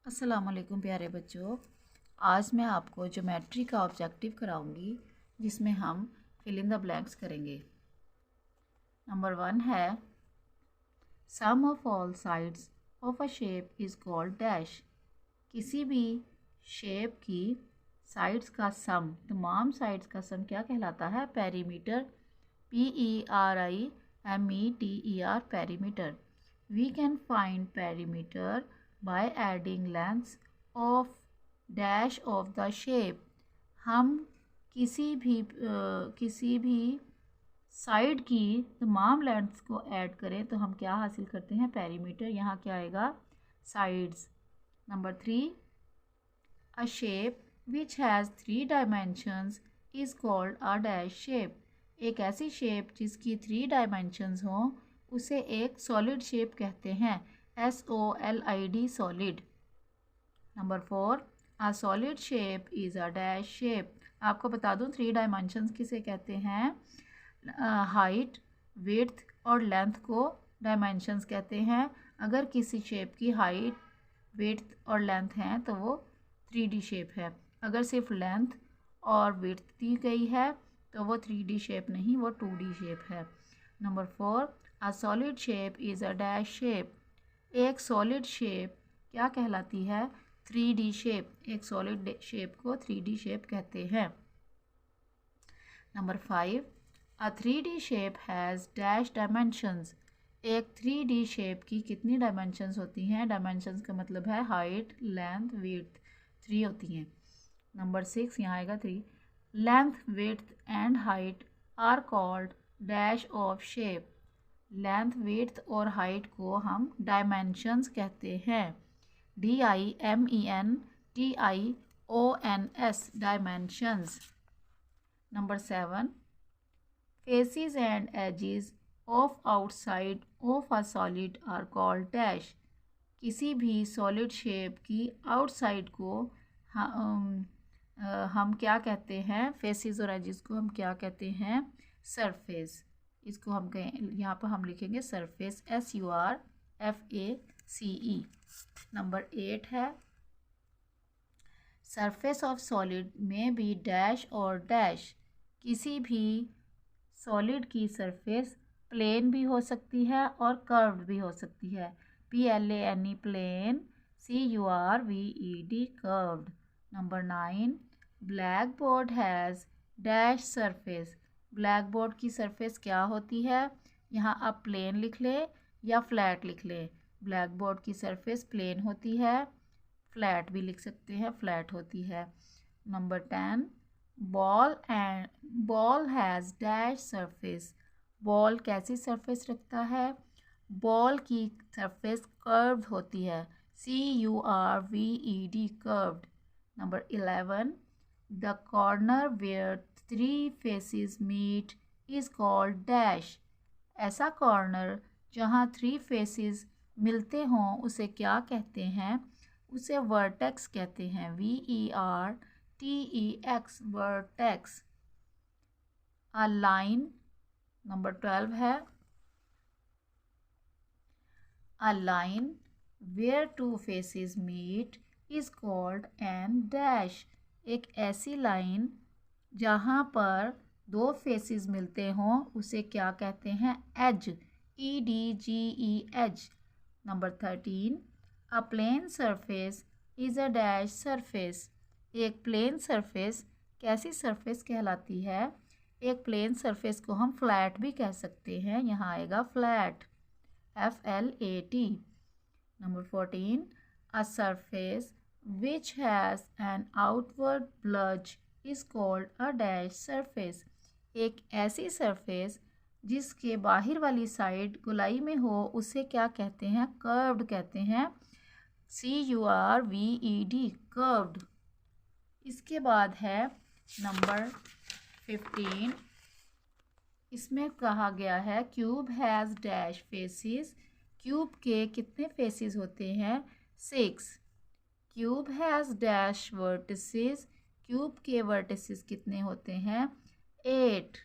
अस्सलामुअलैकुम प्यारे बच्चों। आज मैं आपको ज्योमेट्री का ऑब्जेक्टिव कराऊंगी जिसमें हम फिल इन द ब्लैंक्स करेंगे। नंबर 1 है sum of all sides of a shape is called dash. किसी भी शेप की साइड्स का सम, तमाम साइड्स का सम क्या कहलाता है? Perimeter. PERIMETER, perimeter. We can find perimeter by adding lengths of dash of the shape। हम किसी भी साइड की तमाम लेंथ्स को ऐड करें तो हम क्या हासिल करते हैं? पेरीमीटर। यहाँ क्या आएगा? Sides. Number 3, a shape which has 3 dimensions is called a dash shape। एक ऐसी शेप जिसकी 3 डायमेंशंस हों उसे एक सॉलिड शेप कहते हैं। SOLID, solid. Number 4, a solid shape is a dash shape। आपको बता दूं 3 डायमेंशंस किसे कहते हैं? हाइट, विड्थ और लेंथ को डायमेंशंस कहते हैं। अगर किसी शेप की हाइट, विड्थ और लेंथ हैं तो वो 3D शेप है। अगर सिर्फ लेंथ और विड्थ दी गई है तो वो 3D शेप नहीं, वो 2D शेप है। Number 4, a solid shape is a dash shape. एक सॉलिड शेप क्या कहलाती है? 3D shape. एक सॉलिड शेप को 3D शेप कहते हैं। Number 5, a 3D shape has dash dimensions. एक 3D शेप की कितनी डायमेंशंस होती हैं? डायमेंशंस का मतलब है हाइट, लेंथ, विड्थ। 3 होती हैं। नंबर 6 यहाँ आएगा 3, length, width and height are called dash of shape. Length, width और हाइट को हम डायमेंशंस कहते हैं। DIMENTIONS, dimensions. Number 7, faces and edges of outside of a solid are called dash। किसी भी सॉलिड शेप की आउटसाइड को हम क्या कहते हैं? फेसेस और एजेस को हम क्या कहते हैं? सरफेस। इसको हम कहें, यहाँ पर हम लिखेंगे सरफेस, SURFACE। नंबर 8 है सरफेस ऑफ सॉलिड में बी डैश और डैश। किसी भी सॉलिड की सरफेस प्लेन भी हो सकती है और कर्व्ड भी हो सकती है। PLANE, plane. CURVED, curved. Number 9, blackboard has dash surface. Blackboard की सरफेस क्या होती है? यहाँ आप प्लेन लिख लें या फ्लैट लिख लें। ब्लैक बोर्ड की सरफेस प्लेन होती है, फ्लैट भी लिख सकते हैं, फ्लैट होती है। Number 10, ball has dash surface. Ball कैसी सरफेस रखता है? बॉल की सरफेस कर्व्ड होती है। CURVED, curved. Number 11, the corner where 3 faces meet is called dash. ऐसा कॉर्नर जहाँ 3 फेसेस मिलते हों उसे क्या कहते हैं? उसे वर्टेक्स कहते हैं। VERTEX, vertex. A line. Number 12 है a line where 2 faces meet is called an dash. एक ऐसी लाइन जहाँ पर 2 फेसेस मिलते हों उसे क्या कहते हैं? Edge, EDGE, edge. Number 13, a plane surface is a dash surface. एक प्लेन सरफेस कैसी सरफेस कहलाती है? एक प्लेन सरफेस को हम फ्लैट भी कह सकते हैं। यहाँ आएगा flat, FLAT। Number 14, a surface which has an outward bulge is called a dash surface. एक ऐसी सरफेस जिसके बाहर वाली साइड गोलाई में हो उसे क्या कहते हैं? कर्व्ड कहते हैं। CURVED, curved. इसके बाद है नंबर 15, इसमें कहा गया है cube has dash faces. Cube के कितने फेसेस होते हैं? 6। Cube has dash vertices. Cube के वर्टिसेस कितने होते हैं? 8।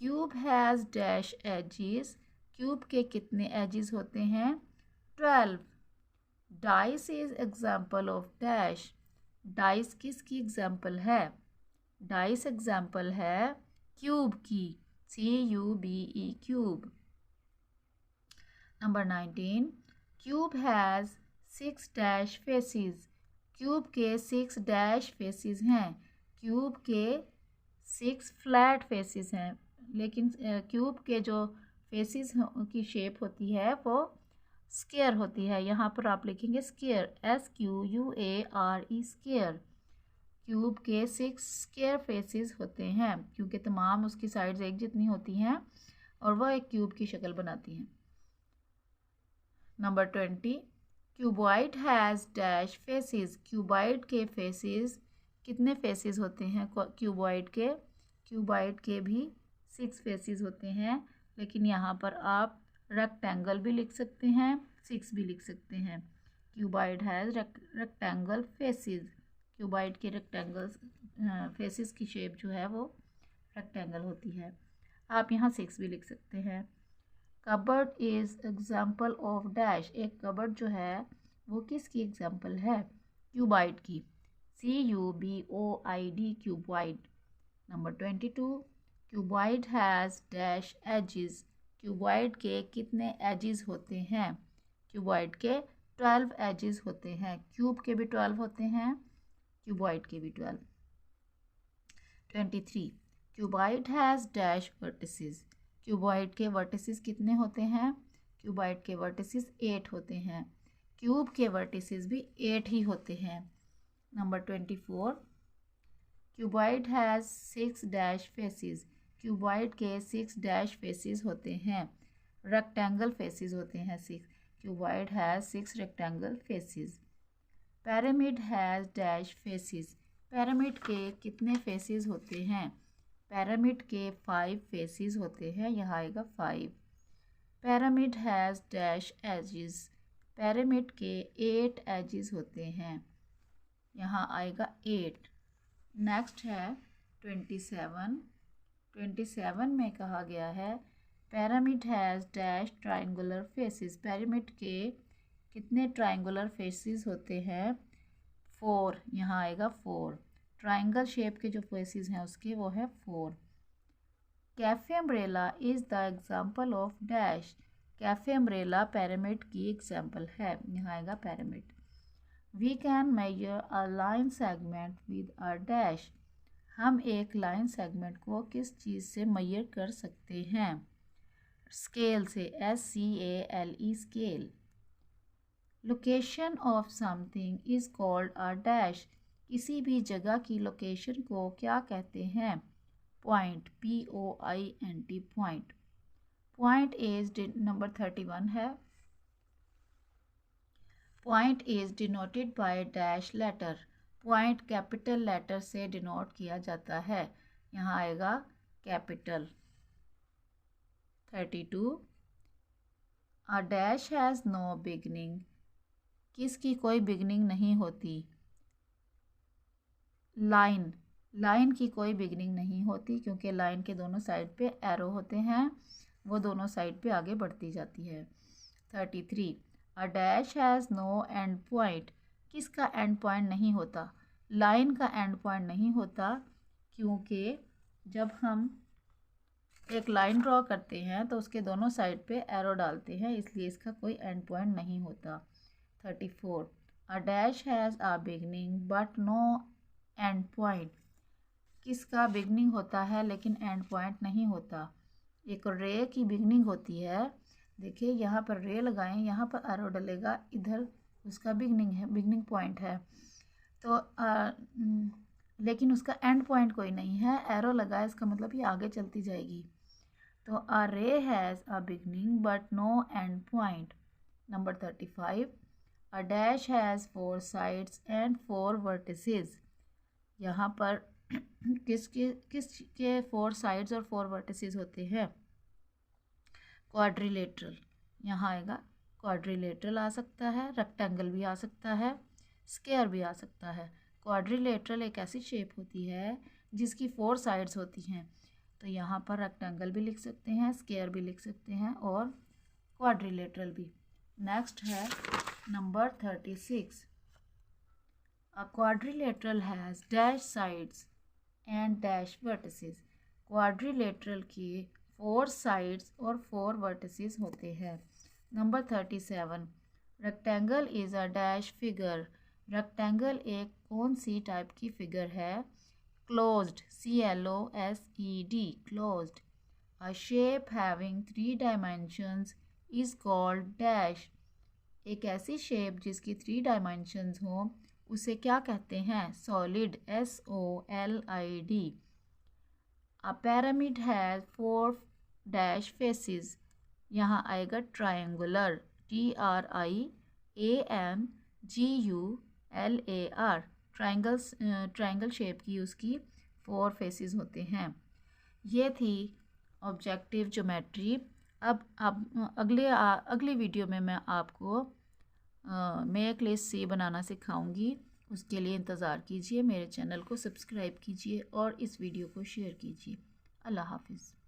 Cube has dash edges. Cube के कितने एजेस होते हैं? 12। Dice is example of dash. Dice किसकी एग्जाम्पल है? डाइस एग्जाम्पल है क्यूब की, CUBE cube. Number 19, cube has 6 dash faces. Cube के 6 डैश फेसिस हैं। क्यूब के 6 फ्लैट फेसिस हैं, लेकिन क्यूब के जो फेसिस की शेप होती है वो स्क्वायर होती है। यहाँ पर आप लिखेंगे स्क्वायर, SQUARE स्क्वायर। क्यूब के 6 स्क्वायर फेसिस होते हैं क्योंकि तमाम उसकी साइड्स एक जितनी होती हैं और वह एक क्यूब की शक्ल बनाती हैं। Number 20, cuboid has dash faces. Cuboid के फेसिस कितने फेसिस होते हैं क्यूबॉइड के? क्यूबॉइड के भी 6 फेसिस होते हैं, लेकिन यहाँ पर आप रेक्टेंगल भी लिख सकते हैं, 6 भी लिख सकते हैं। Cuboid has rectangle faces. Cuboid के रेक्टेंगल्स फेसिस की शेप जो है वो रेक्टेंगल होती है। आप यहाँ 6 भी लिख सकते हैं। Cupboard is example of dash. एक कबर्ड जो है वो किसकी एग्जाम्पल है? क्यूबॉइड की, CUBOID cuboid. Number 22, cuboid has dash edges. Cuboid के कितने एजेस होते हैं? क्यूबॉइड के 12 एजेस होते हैं। क्यूब के भी 12 होते हैं, क्यूबॉइड के भी 12। 23, cuboid has dash vertices. Cuboid के वर्टिसेस कितने होते हैं? क्यूबॉइड के वर्टिसेस 8 होते हैं। क्यूब के वर्टिसेस भी 8 ही होते हैं। Number 24, cuboid has 6 dash faces. Cuboid के 6 डैश फेसिस होते हैं। रेक्टेंगल फेसिस होते हैं 6। Cuboid has 6 rectangle faces. Pyramid has dash faces. Pyramid के कितने फेसिस होते हैं? पैरामिड के 5 फेसिस होते हैं, यहाँ आएगा 5। Pyramid has dash edges. Pyramid के 8 एजेस होते हैं, यहाँ आएगा 8। नेक्स्ट है 27। 27 में कहा गया है pyramid has dash triangular faces. Pyramid के कितने ट्राइंगुलर फेसिस होते हैं? 4, यहाँ आएगा 4। ट्राइंगल शेप के जो फेसिस हैं उसके वो है 4। Cafe umbrella is the example of dash. Cafe umbrella pyramid की एग्जाम्पल है, यहाँ आएगा pyramid. We can measure a line segment with a dash. हम एक लाइन सेगमेंट को किस चीज़ से मेजर कर सकते हैं? स्केल से, SCALE scale. Location of something is called a dash. किसी भी जगह की लोकेशन को क्या कहते हैं? Point, POINT point. Point is number 31 है। Point is denoted by dash letter. Point capital letter से डिनोट किया जाता है, यहाँ आएगा capital. 32, a dash has no beginning. किसकी कोई बिगनिंग नहीं होती? लाइन, लाइन की कोई बिगनिंग नहीं होती क्योंकि लाइन के दोनों साइड पे एरो होते हैं, वो दोनों साइड पे आगे बढ़ती जाती है। 33, a dash has no end point. किसका एंड पॉइंट नहीं होता? लाइन का एंड पॉइंट नहीं होता क्योंकि जब हम एक लाइन ड्रॉ करते हैं तो उसके दोनों साइड पे एरो डालते हैं, इसलिए इसका कोई एंड पॉइंट नहीं होता। 34, a dash has a beginning but no end point. किसका बिगनिंग होता है लेकिन एंड पॉइंट नहीं होता? एक रे की बिगनिंग होती है, देखिए यहाँ पर रे लगाएं, यहाँ पर एरो डलेगा, इधर उसका बिगनिंग है, बिगनिंग पॉइंट है। तो लेकिन उसका एंड पॉइंट कोई नहीं है, एरो लगा इसका मतलब ये आगे चलती जाएगी। तो a ray has a beginning but no end point. Number 35, a dash has 4 sides and 4 vertices. यहाँ पर किसके 4 साइड्स और 4 वर्टिसेस होते हैं? क्वाड्रिलेटरल, यहाँ आएगा क्वाड्रिलेटरल आ सकता है, रेक्टेंगल भी आ सकता है, स्क्वायर भी आ सकता है। क्वाड्रिलेटरल एक ऐसी शेप होती है जिसकी 4 साइड्स होती हैं, तो यहाँ पर रेक्टेंगल भी लिख सकते हैं, स्क्वायर भी लिख सकते हैं और क्वाड्रिलेटरल भी। नेक्स्ट है Number 36. A quadrilateral has dash sides and dash vertices. Quadrilateral के 4 sides और 4 vertices होते हैं. Number 37. Rectangle is a dash figure. Rectangle एक कौन सी टाइप की फिगर है? Closed. CLOSED. Closed. A shape having 3 dimensions is called dash. एक ऐसी शेप जिसकी 3 डायमेंशंस हो उसे क्या कहते हैं? Solid. SOLID. A pyramid has 4 dash faces. यहाँ आएगा ट्रायंगुलर. TRIANGULAR. ट्रायंगल शेप की उसकी 4 फेसिस होते हैं. ये थी ऑब्जेक्टिव ज्योमेट्री. अब अगली वीडियो में मैं आपको मेक लिस्ट सी बनाना सिखाऊंगी. उसके लिए इंतज़ार कीजिए. मेरे चैनल को सब्सक्राइब कीजिए और इस वीडियो को शेयर कीजिए. अल्लाह हाफिज़.